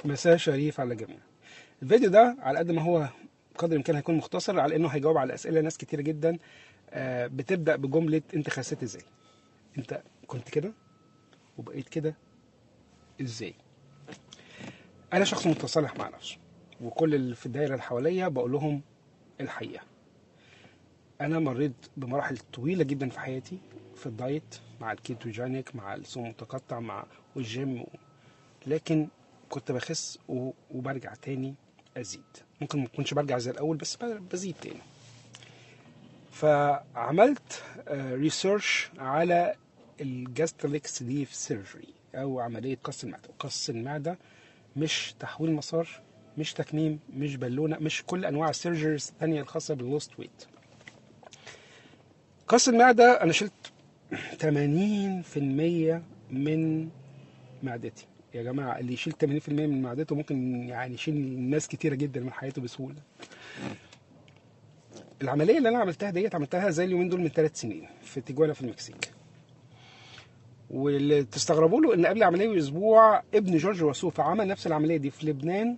مساء شريف على الجميع. الفيديو ده على قد ما هو قدر الامكان هيكون مختصر، على انه هيجاوب على اسئله ناس كتير جدا. بتبدا بجمله انت خسيت ازاي؟ انت كنت كده وبقيت كده ازاي؟ انا شخص متصالح مع نفسه، وكل اللي في الدايره اللي حواليا بقول لهم الحقيقه. انا مريت بمراحل طويله جدا في حياتي، في الدايت، مع الكيتوجينيك، مع الصوم المتقطع، مع والجيم، لكن كنت بخس وبرجع تاني ازيد. ممكن ما اكونش برجع زي الاول، بس بزيد تاني. فعملت ريسيرش على الجاستريك سليف سيرجري، او عمليه قص المعده. قص المعده مش تحويل مسار، مش تكميم، مش بالونه، مش كل انواع السيرجريز الثانيه الخاصه باللوست ويت. قص المعده انا شلت 80% من معدتي. يا جماعه، اللي يشيل 80% من معدته ممكن يعني يشيل ناس كتيره جدا من حياته بسهوله. العمليه اللي انا عملتها زي اليومين دول من 3 سنين في تيجوالا في المكسيك. واللي تستغربوا له ان قبل العمليه باسبوع ابن جورج وسوف عمل نفس العمليه دي في لبنان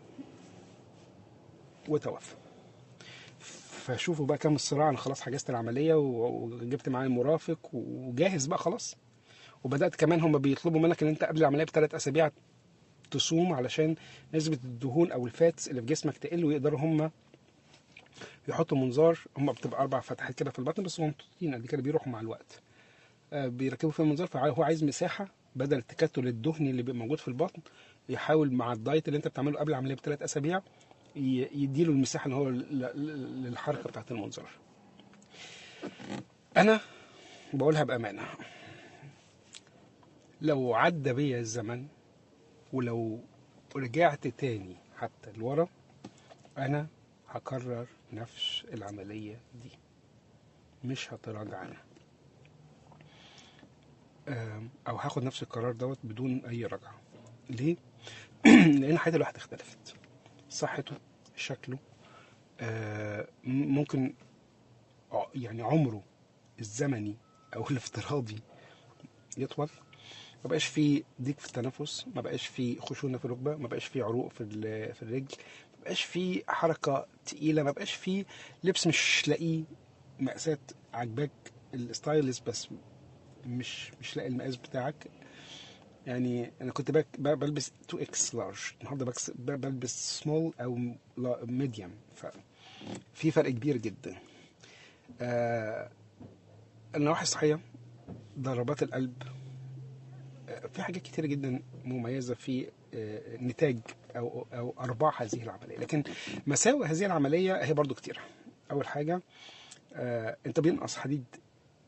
وتوفى. فشوفوا بقى كام الصراع. انا خلاص حجزت العمليه وجبت معايا المرافق وجاهز بقى خلاص. وبدات كمان هم بيطلبوا منك ان انت قبل العمليه ب3 اسابيع تصوم، علشان نسبه الدهون او الفاتس اللي في جسمك تقل، ويقدروا هم يحطوا منظار. هم بتبقى 4 فتحات كده في البطن، بس هم محطوطين قد كده بيروحوا مع الوقت. بيركبوا فيه المنظار. فهو عايز مساحه بدل التكتل الدهني اللي بيبقى موجود في البطن. يحاول مع الدايت اللي انت بتعمله قبل العمليه ب3 اسابيع يديله المساحه اللي هو للحركه بتاعت المنظار. انا بقولها بامانه، لو عدى بيا الزمن ولو رجعت تاني حتى لورا، انا هكرر نفس العمليه دي، مش هتراجع عنها، او هاخد نفس القرار دوت بدون اي رجعه. ليه؟ لان حياه الواحد اختلفت، صحته، شكله، ممكن يعني عمره الزمني او الافتراضي يطول. ما بقاش فيه ضيق في التنفس، ما بقاش فيه خشونه في الركبه، ما بقاش فيه عروق في الرجل، ما بقاش فيه حركه تقيله، ما بقاش فيه لبس مش لاقيه مقاسات عجباك الستايلست، بس مش لاقي المقاس بتاعك. يعني انا كنت بلبس 2X لارج، النهارده بلبس سمول او ميديوم، ففي فرق كبير جدا. النواحي الصحيه، ضربات القلب، في حاجات كتيرة جدا مميزة في نتاج أو أرباح هذه العملية. لكن مساوئ هذه العملية هي برضو كتيرة. أول حاجة، أنت بينقص حديد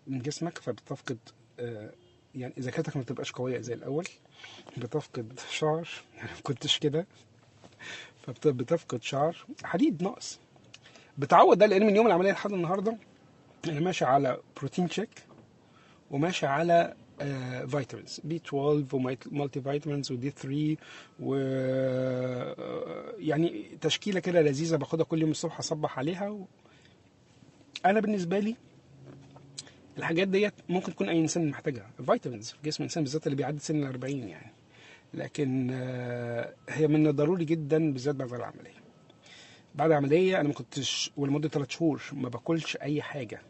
من جسمك، فبتفقد يعني ذاكرتك ما بتبقاش قوية زي الأول. بتفقد شعر، يعني ما كنتش كده، فبتفقد شعر، حديد ناقص. بتعوض ده، لأن من يوم العملية لحد النهاردة أنا ماشي على بروتين شيك، وماشي على فيتامينز بي 12 ومالتي فيتامينز ودي 3 و يعني تشكيله كده لذيذه باخدها كل يوم الصبح اصبح عليها. انا بالنسبه لي الحاجات ديت ممكن تكون اي انسان محتاجها، فيتامينز في جسم الانسان بالذات اللي بيعدي سن 40 يعني. لكن هي من الضروري جدا، بالذات بعد العمليه. بعد العمليه انا ما كنتش، ولمده 3 شهور ما باكلش اي حاجه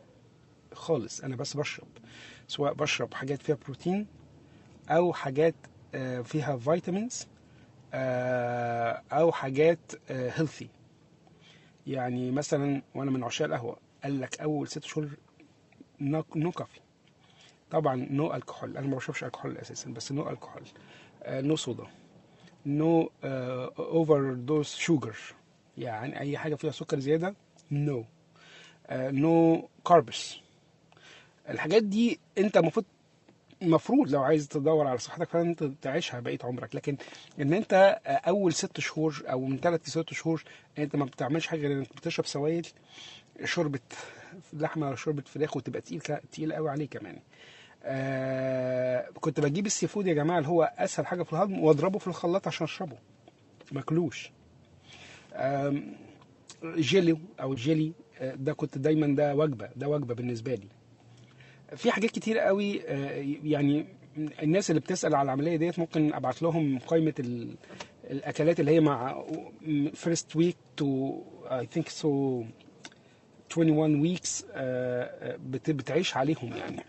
خالص. انا بس بشرب، سواء بشرب حاجات فيها بروتين او حاجات فيها فيتامينز، او حاجات هيلثي. يعني مثلا، وانا من عشاق القهوه، قال لك اول 6 شهور نو كافي. طبعا نو الكحول، انا ما بشربش الكحول اساسا، بس نو الكحول، نو صودا، نو اوفر دوز شوجر، يعني اي حاجه فيها سكر زياده نو، نو كاربس. الحاجات دي انت المفروض لو عايز تدور على صحتك فانت تعيشها بقية عمرك. لكن ان انت اول 6 شهور او من 3 ل6 شهور انت ما بتعملش حاجه غير انك بتشرب سوائل، شوربه لحمه، شوربه فراخ، وتبقى تقيل قوي عليه كمان. كنت بجيب السي فود يا جماعه، اللي هو اسهل حاجه في الهضم، واضربه في الخلاط عشان اشربه، ماكلوش. جيلي او جيلي، ده كنت دايما ده وجبه بالنسبه لي. في حاجات كتير قوي. يعني الناس اللي بتسأل على العملية ديت ممكن ابعت لهم قائمة الاكلات اللي هي مع first week to I think so 21 weeks بتعيش عليهم يعني.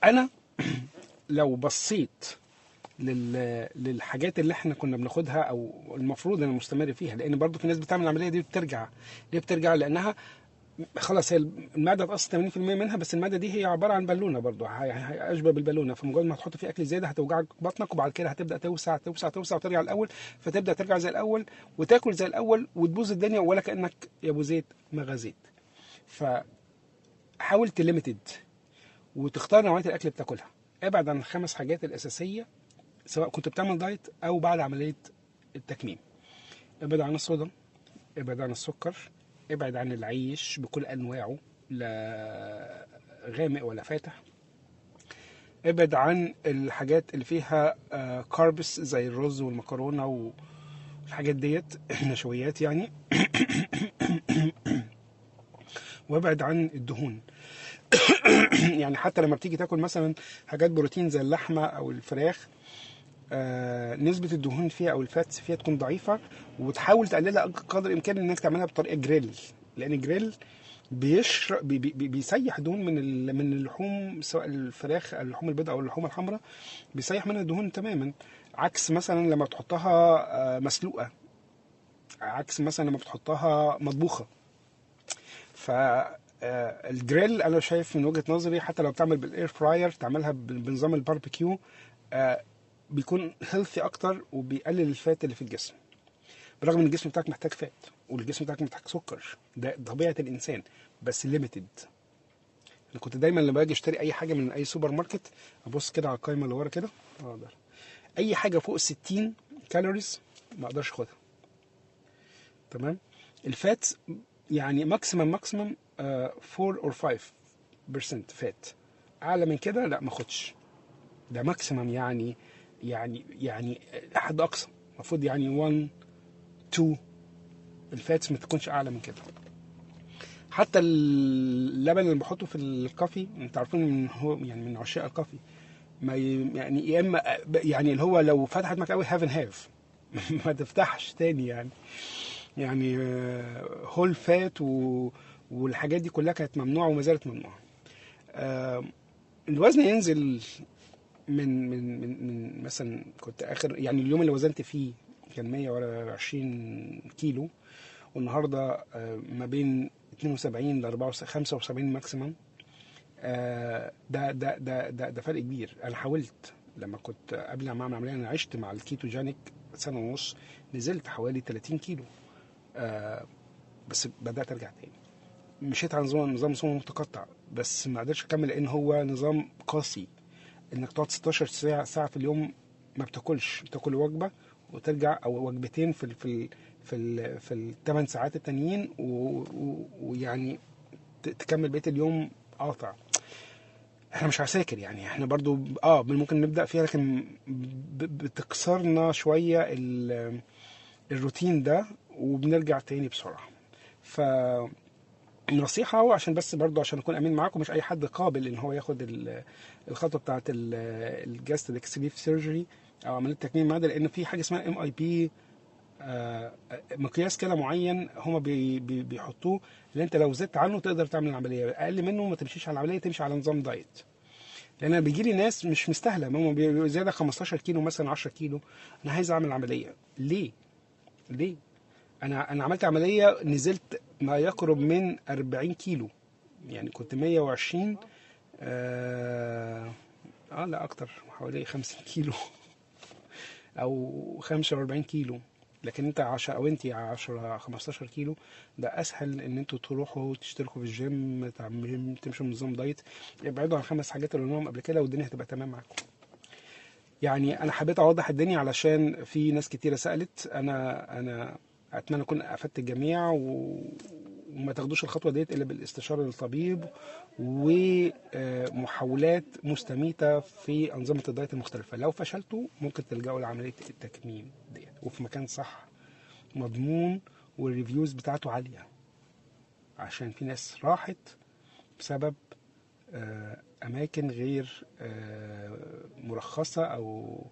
انا لو بصيت للحاجات اللي احنا كنا بناخدها او المفروض ان نستمر فيها، لان برضو في ناس بتعمل العمليه دي بترجع. ليه بترجع؟ لانها خلاص هي المعده اتقصت 80% منها، بس المعده دي هي عباره عن بالونه برضو، اشبه بالبالونه، فمجرد ما تحط فيه اكل زياده هتوجعك بطنك، وبعد كده هتبدا توسع توسع توسع وترجع الاول، فتبدا ترجع زي الاول وتاكل زي الاول وتبوظ الدنيا، ولا كانك يا ابو زيت ما غزيت. فحاول تليميتد وتختار نوعيه الاكل بتاكلها. ابعد عن الخمس حاجات الاساسيه سواء كنت بتعمل دايت او بعد عمليه التكميم. ابعد عن الصودا، ابعد عن السكر، ابعد عن العيش بكل انواعه، لا غامق ولا فاتح. ابعد عن الحاجات اللي فيها كاربس زي الرز والمكرونه والحاجات ديت نشويات يعني. وابعد عن الدهون. يعني حتى لما بتيجي تاكل مثلا حاجات بروتين زي اللحمه او الفراخ، نسبة الدهون فيها أو الفاتس فيها تكون ضعيفة، وتحاول تقللها قدر الإمكان إنك تعملها بطريقة جريل، لأن الجريل بيسيح دهون من اللحوم، سواء الفراخ اللحوم البيضاء أو اللحوم الحمراء، بيسيح منها الدهون تماما، عكس مثلا لما بتحطها مسلوقة، عكس مثلا لما بتحطها مطبوخة. فالجريل أنا شايف من وجهة نظري حتى لو بتعمل بالإير فراير تعملها بنظام الباربيكيو، بيكون هيلثي اكتر وبيقلل الفات اللي في الجسم، برغم ان الجسم بتاعك محتاج فات والجسم بتاعك محتاج سكر، ده طبيعه الانسان، بس ليميتد. انا كنت دايما لما باجي اشتري اي حاجه من اي سوبر ماركت ابص كده على القائمه اللي ورا كده، ده اي حاجه فوق ال 60 كالوريز ما اقدرش اخدها. تمام. الفات يعني ماكسيمم 4 or 5% فات، اعلى من كده لا ما اخدش. ده ماكسيمم يعني حد اقصى المفروض يعني 1 2 الفاتس ما تكونش اعلى من كده. حتى اللبن اللي بحطه في الكافي، انت عارفين من هو يعني من عشاق الكافي، ما يعني يا اما يعني اللي هو لو فتحت معاك قوي هاف ان هاف ما تفتحش تاني يعني هول فات والحاجات دي كلها كانت ممنوعه وما زالت ممنوعه. الوزن ينزل من مثلا كنت اخر يعني اليوم اللي وزنت فيه كان 120 كيلو، والنهارده ما بين 72 ل 75 ماكسيمم. ده فرق كبير. انا حاولت لما كنت قبل ما اعمل عمليه، انا عشت مع الكيتوجينيك سنه ونص، نزلت حوالي 30 كيلو، بس بدات ارجع تاني. مشيت على نظام متقطع، بس ما قدرتش اكمل لان هو نظام قاسي، انك تقعد 16 ساعه في اليوم ما بتاكلش، تاكل وجبه وترجع او وجبتين في الثمان ساعات التانيين، ويعني تكمل بقيه اليوم قاطع. احنا مش عساكر يعني، احنا برضو ممكن نبدا فيها، لكن بتكسرنا شويه الروتين ده وبنرجع تاني بسرعه. ف النصيحة هو عشان بس برضو عشان أكون أمين معاكم، مش أي حد قابل إن هو ياخد الخطوة بتاعة الجاستريك سليف سيرجري أو عملية تكميم المعدة، لأن في حاجة اسمها MIP، مقياس كده معين هما بيحطوه، اللي أنت لو زدت عنه تقدر تعمل العملية، أقل منه ما تمشيش على العملية، تمشي على نظام دايت. لأن بيجي لي ناس مش مستاهلة، هما بيبقوا زيادة 15 كيلو مثلا 10 كيلو، أنا عايز أعمل عملية. ليه؟ انا عملت عمليه نزلت ما يقرب من 40 كيلو، يعني كنت 120 لا اكتر، حوالي 50 كيلو او 45 كيلو. لكن انت 10 او انت 10 15 كيلو، ده اسهل ان انتوا تروحوا تشتركوا في الجيم، تمشوا نظام دايت، ابعدوا عن الخمس حاجات اللي قلناهم قبل كده والدنيا هتبقى تمام معاكم. يعني انا حبيت اوضح الدنيا علشان في ناس كتيره سالت. انا اتمنى اكون افدت الجميع، وما تاخدوش الخطوه ديت الا بالاستشاره للطبيب، ومحاولات مستميته في انظمه الدايت المختلفه. لو فشلتوا ممكن تلجأوا لعمليه التكميم ديت، وفي مكان صح مضمون والريفيوز بتاعته عاليه، عشان في ناس راحت بسبب اماكن غير مرخصه او